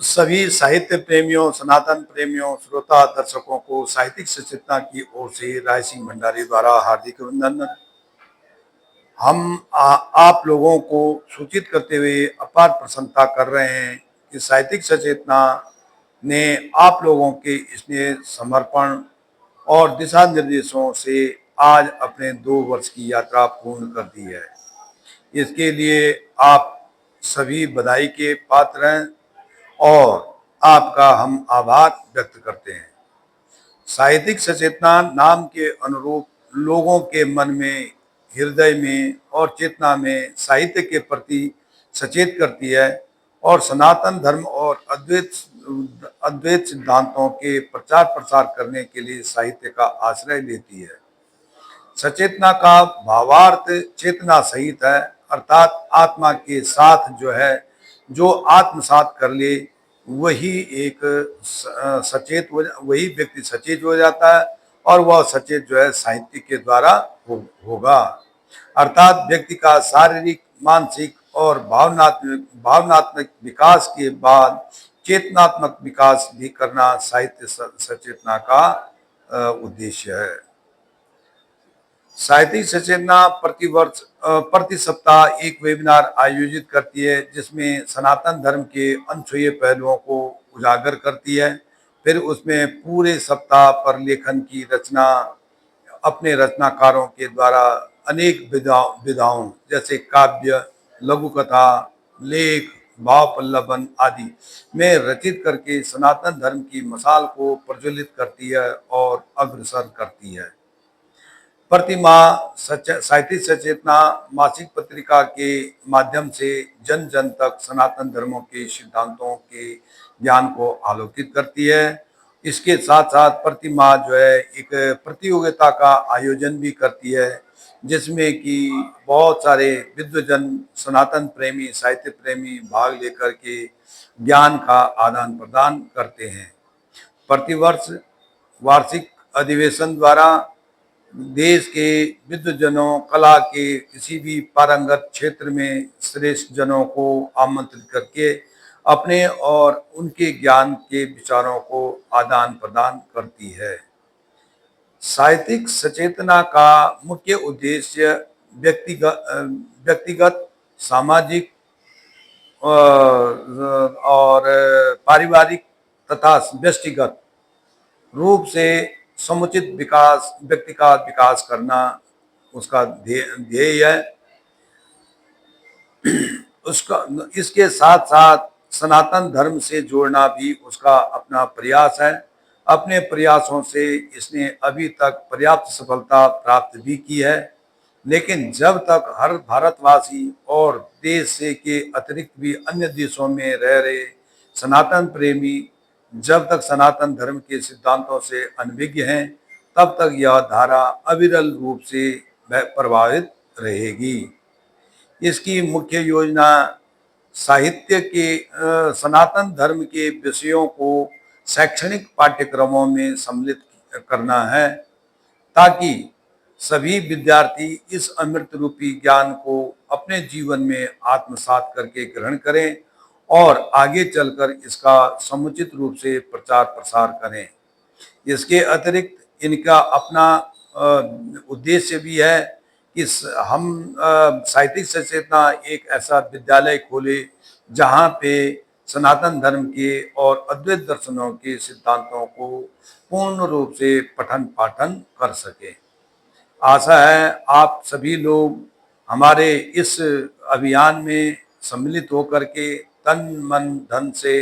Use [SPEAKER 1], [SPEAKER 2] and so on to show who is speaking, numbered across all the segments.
[SPEAKER 1] सभी साहित्य प्रेमियों, सनातन प्रेमियों, श्रोता दर्शकों को साहित्यिक सचेतना की ओर से राय सिंह भंडारी द्वारा हार्दिक अभिनंदन। आप लोगों को सूचित करते हुए अपार प्रसन्नता कर रहे हैं कि साहित्यिक सचेतना ने आप लोगों के स्नेह, समर्पण और दिशा निर्देशों से आज अपने 2 वर्ष की यात्रा पूर्ण कर दी है। इसके लिए आप सभी बधाई के पात्र हैं और आपका हम आभार व्यक्त करते हैं। साहित्यिक सचेतना नाम के अनुरूप लोगों के मन में, हृदय में और चेतना में साहित्य के प्रति सचेत करती है और सनातन धर्म और अद्वैत अद्वैत सिद्धांतों के प्रचार प्रसार करने के लिए साहित्य का आश्रय लेती है। सचेतना का भावार्थ चेतना सहित है, अर्थात आत्मा के साथ जो आत्मसात कर ले वही एक वही व्यक्ति सचेत हो जाता है और वह सचेत साहित्य के द्वारा होगा। अर्थात व्यक्ति का शारीरिक, मानसिक और भावनात्मक विकास के बाद चेतनात्मक विकास भी करना साहित्य सचेतना का उद्देश्य है। साहित्यिक सचेतना प्रति सप्ताह एक वेबिनार आयोजित करती है जिसमें सनातन धर्म के अनछुए पहलुओं को उजागर करती है। फिर उसमें पूरे सप्ताह पर लेखन की रचना अपने रचनाकारों के द्वारा अनेक विधाओं जैसे काव्य, लघु कथा, लेख, भाव पल्लवन आदि में रचित करके सनातन धर्म की मशाल को प्रज्वलित करती है और अग्रसर करती है। प्रतिमाह साहित्यिक सचेतना मासिक पत्रिका के माध्यम से जन जन तक सनातन धर्मों के सिद्धांतों के ज्ञान को आलोकित करती है। इसके साथ साथ प्रतिमाह एक प्रतियोगिता का आयोजन भी करती है जिसमें कि बहुत सारे विद्वजन, सनातन प्रेमी, साहित्य प्रेमी भाग लेकर के ज्ञान का आदान प्रदान करते हैं। प्रतिवर्ष वार्षिक अधिवेशन द्वारा देश के विद्वजनों, कला के किसी भी पारंगत क्षेत्र में श्रेष्ठ जनों को आमंत्रित करके अपने और उनके ज्ञान के विचारों को आदान प्रदान करती है। साहित्यिक सचेतना का मुख्य उद्देश्य व्यक्तिगत, सामाजिक और पारिवारिक तथा व्यष्टिगत रूप से समुचित विकास, व्यक्ति का विकास करना उसका ध्येय है। उसका इसके साथ साथ सनातन धर्म से जोड़ना भी उसका अपना प्रयास है। अपने प्रयासों से इसने अभी तक पर्याप्त सफलता प्राप्त भी की है, लेकिन जब तक हर भारतवासी और देश से के अतिरिक्त भी अन्य देशों में रह रहे सनातन प्रेमी जब तक सनातन धर्म के सिद्धांतों से अनभिज्ञ हैं, तब तक यह धारा अविरल रूप से प्रभावित रहेगी। इसकी मुख्य योजना साहित्य के सनातन धर्म के विषयों को शैक्षणिक पाठ्यक्रमों में सम्मिलित करना है ताकि सभी विद्यार्थी इस अमृत रूपी ज्ञान को अपने जीवन में आत्मसात करके ग्रहण करें और आगे चलकर इसका समुचित रूप से प्रचार प्रसार करें। इसके अतिरिक्त इनका अपना उद्देश्य भी है कि हम साहित्यिक सचेतना एक ऐसा विद्यालय खोले जहाँ पे सनातन धर्म के और अद्वैत दर्शनों के सिद्धांतों को पूर्ण रूप से पठन पाठन कर सके। आशा है आप सभी लोग हमारे इस अभियान में सम्मिलित होकर के तन मन धन से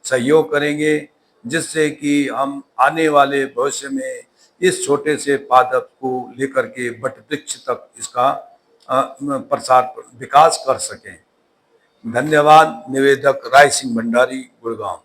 [SPEAKER 1] सहयोग करेंगे, जिससे कि हम आने वाले भविष्य में इस छोटे से पादप को लेकर के वट वृक्ष तक इसका प्रसार विकास कर सकें। धन्यवाद। निवेदक राय सिंह भंडारी, गुड़गांव।